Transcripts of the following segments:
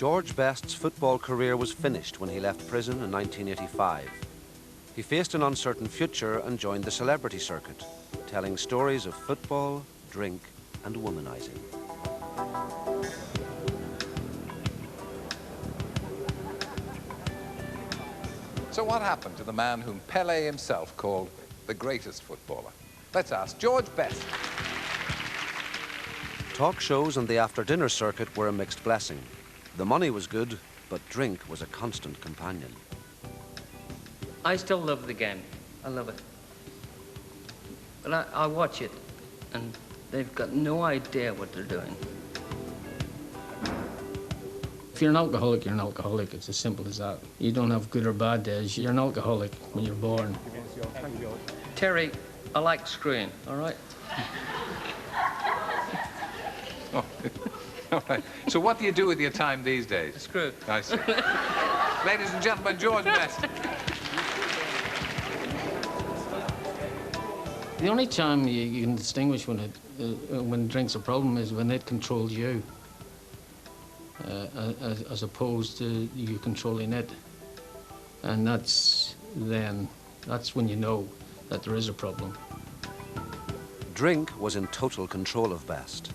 George Best's football career was finished when he left prison in 1985. He faced an uncertain future and joined the celebrity circuit, telling stories of football, drink, and womanizing. So what happened to the man whom Pelé himself called the greatest footballer? Let's ask George Best. Talk shows and the after-dinner circuit were a mixed blessing. The money was good, but drink was a constant companion. I still love the game. I love it. But I watch it, and they've got no idea what they're doing. If you're an alcoholic, you're an alcoholic. It's as simple as that. You don't have good or bad days. You're an alcoholic when you're born. Terry, I like screwing, all right? Oh, all right. So what do you do with your time these days? Screw. I see. Ladies and gentlemen, George Best. The only time you can distinguish when drink's a problem is when it controls you, as opposed to you controlling it. And that's when you know that there is a problem. Drink was in total control of Best.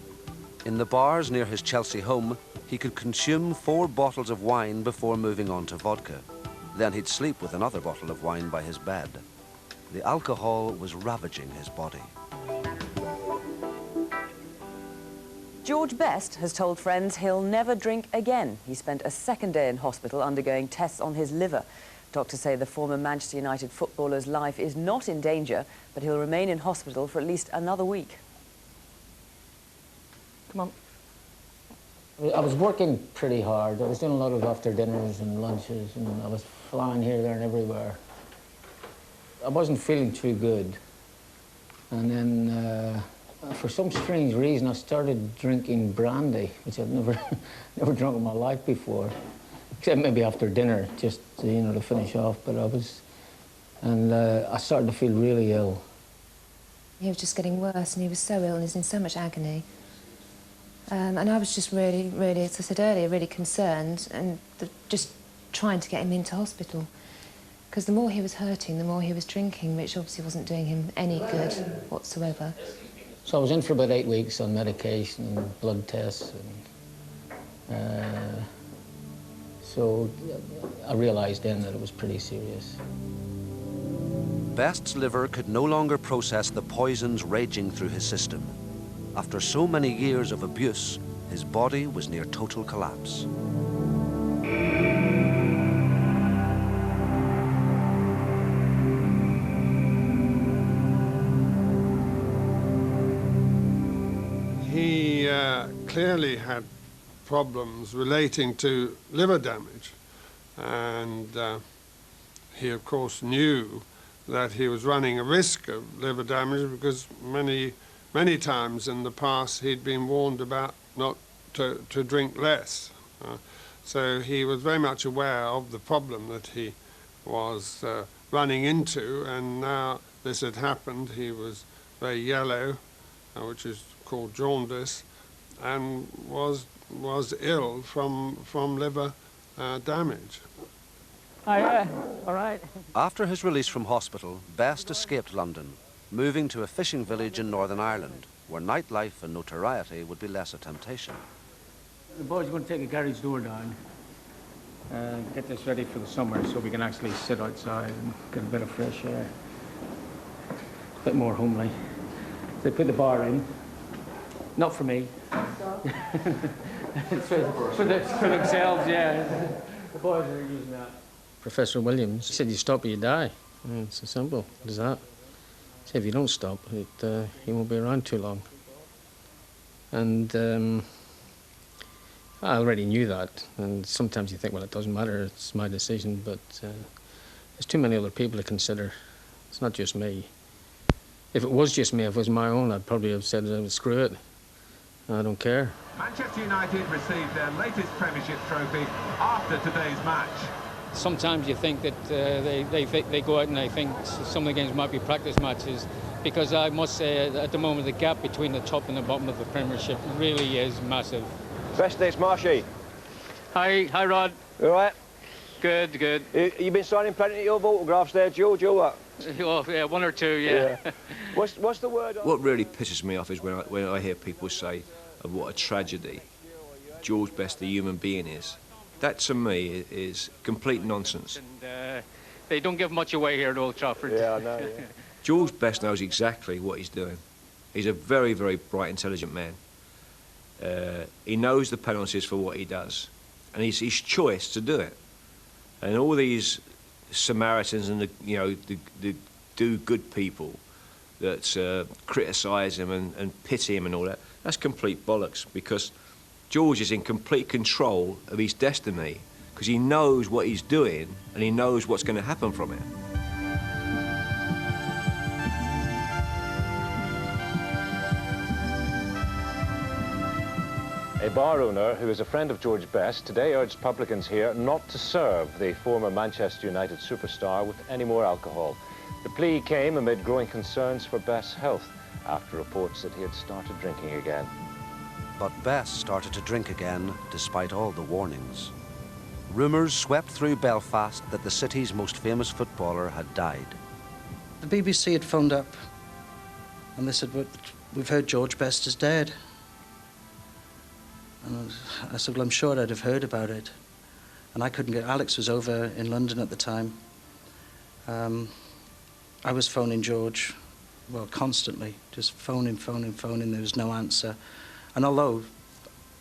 In the bars near his Chelsea home, he could consume 4 bottles of wine before moving on to vodka. Then he'd sleep with another bottle of wine by his bed. The alcohol was ravaging his body. George Best has told friends he'll never drink again. He spent a second day in hospital undergoing tests on his liver. Doctors say the former Manchester United footballer's life is not in danger, but he'll remain in hospital for at least another week. Come on. I was working pretty hard. I was doing a lot of after dinners and lunches, and I was flying here, there, and everywhere. I wasn't feeling too good. And then, for some strange reason, I started drinking brandy, which I'd never drunk in my life before, except maybe after dinner, just to, to finish off. But I started to feel really ill. He was just getting worse, and he was so ill, and he was in so much agony. And I was just really, as I said earlier, really concerned, and just trying to get him into hospital. Because the more he was hurting, the more he was drinking, which obviously wasn't doing him any good whatsoever. So I was in for about 8 weeks on medication and blood tests. And, so I realised then that it was pretty serious. Best's liver could no longer process the poisons raging through his system. After so many years of abuse, his body was near total collapse. He clearly had problems relating to liver damage, and he of course knew that he was running a risk of liver damage because many times in the past he'd been warned about not to drink less. So he was very much aware of the problem that he was running into, and now this had happened. He was very yellow, which is called jaundice, and was ill from liver damage. All right. After his release from hospital, Best escaped London, moving to a fishing village in Northern Ireland, where nightlife and notoriety would be less a temptation. The boys are going to take a garage door down and get this ready for the summer so we can actually sit outside and get a bit of fresh air. A bit more homely. They put the bar in. Not for me. for themselves, yeah. The boys are using that. Professor Williams said, you stop or you die. It's as simple as that. He said, if you don't stop, he won't be around too long. And I already knew that. And sometimes you think, well, it doesn't matter, it's my decision, but there's too many other people to consider. It's not just me. If it was just me, if it was my own, I'd probably have said, screw it. I don't care. Manchester United received their latest Premiership trophy after today's match. Sometimes you think that they go out and they think some of the games might be practice matches, because I must say at the moment the gap between the top and the bottom of the Premiership really is massive. Best, it's Marshy. Hi, Rod. You all right? Good, good. You been signing plenty of autographs there, George, or what? Oh, yeah, one or two, yeah. What's the word? What really pisses me off is when I hear people say of what a tragedy George Best, the human being, is. That, to me, is complete nonsense. And they don't give much away here at Old Trafford. Yeah, I know, yeah. George Best knows exactly what he's doing. He's a very, very bright, intelligent man. He knows the penalties for what he does, and it's his choice to do it. And all these Samaritans and the do-good people that criticise him and pity him and all that, that's complete bollocks, because George is in complete control of his destiny, because he knows what he's doing and he knows what's going to happen from it. A bar owner who is a friend of George Best today urged publicans here not to serve the former Manchester United superstar with any more alcohol. The plea came amid growing concerns for Best's health after reports that he had started drinking again. But Best started to drink again despite all the warnings. Rumours swept through Belfast that the city's most famous footballer had died. The BBC had phoned up and they said, "We've heard George Best is dead." And I said, "Well, I'm sure I'd have heard about it." And I couldn't get... Alex was over in London at the time. I was phoning George, well, constantly, just phoning. There was no answer. And although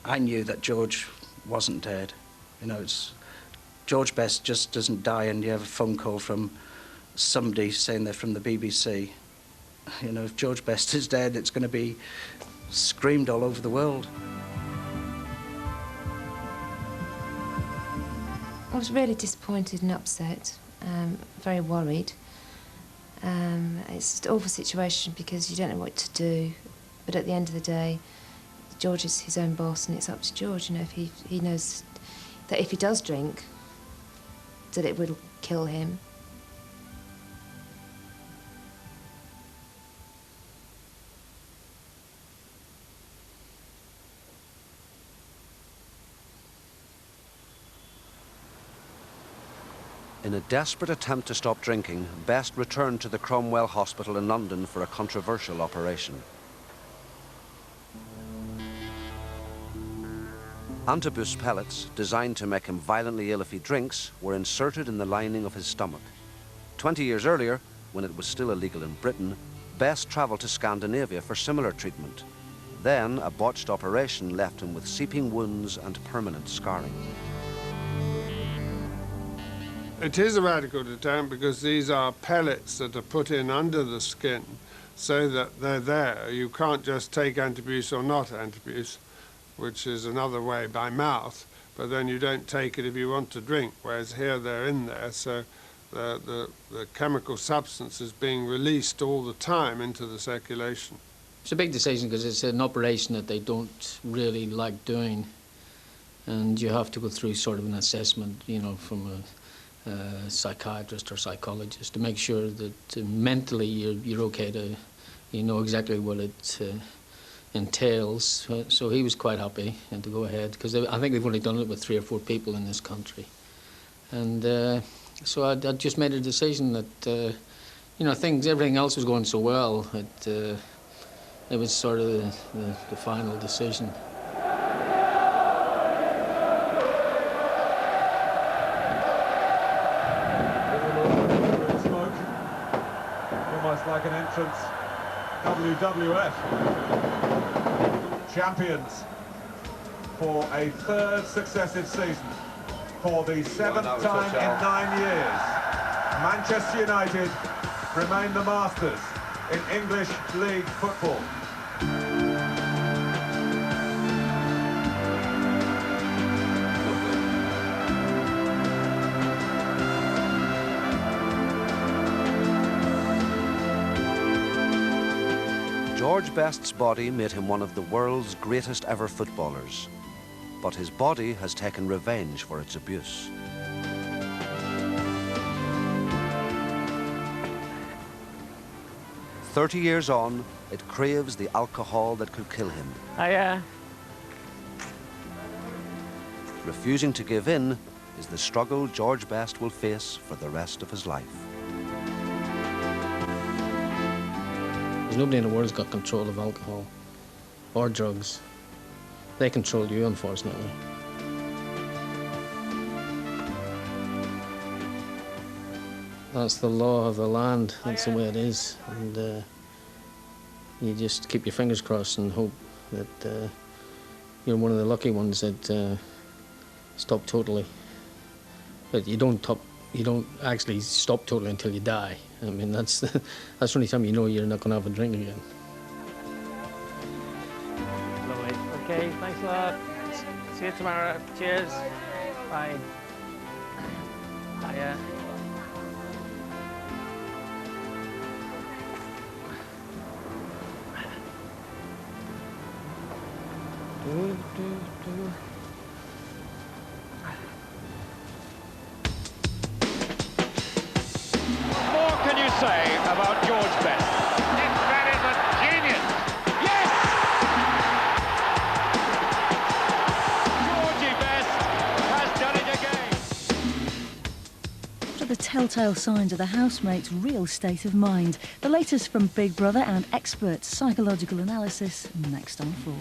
I knew that George wasn't dead, you know, George Best just doesn't die and you have a phone call from somebody saying they're from the BBC. You know, if George Best is dead, it's going to be screamed all over the world. I was really disappointed and upset, very worried. It's just an awful situation because you don't know what to do, but at the end of the day, George is his own boss and it's up to George. You know, if he knows that if he does drink, that it will kill him. In a desperate attempt to stop drinking, Best returned to the Cromwell Hospital in London for a controversial operation. Antabus pellets, designed to make him violently ill if he drinks, were inserted in the lining of his stomach. 20 years earlier, when it was still illegal in Britain, Best travelled to Scandinavia for similar treatment. Then, a botched operation left him with seeping wounds and permanent scarring. It is a radical deterrent because these are pellets that are put in under the skin so that they're there. You can't just take antabuse or not antabuse, which is another way by mouth, but then you don't take it if you want to drink, whereas here they're in there, so the chemical substance is being released all the time into the circulation. It's a big decision because it's an operation that they don't really like doing, and you have to go through sort of an assessment, you know, from a psychiatrist or psychologist to make sure that mentally you're okay to, you know exactly what it entails. So he was quite happy and to go ahead because I think they've only done it with 3 or 4 people in this country. And so I just made a decision that, you know, everything else was going so well that it was sort of the final decision. Like an entrance WWF champions for a 3rd successive season, for the 7th time in 9 years. Manchester United remain the masters in English League football. George Best's body made him one of the world's greatest ever footballers, but his body has taken revenge for its abuse. "30 years on, it craves the alcohol that could kill him." Refusing to give in is the struggle George Best will face for the rest of his life. There's nobody in the world's got control of alcohol or drugs. They control you, unfortunately. That's the law of the land. That's the way it is. And you just keep your fingers crossed and hope that you're one of the lucky ones that stop totally. But you don't actually stop totally until you die. I mean, that's the only time you know you're not going to have a drink again. Lovely. Okay, thanks a lot. See you tomorrow. Cheers. Bye. Hiya. What can you say about George Best? This man is a genius. Yes! Georgie Best has done it again. What are the telltale signs of the housemate's real state of mind? The latest from Big Brother and expert psychological analysis next on 4.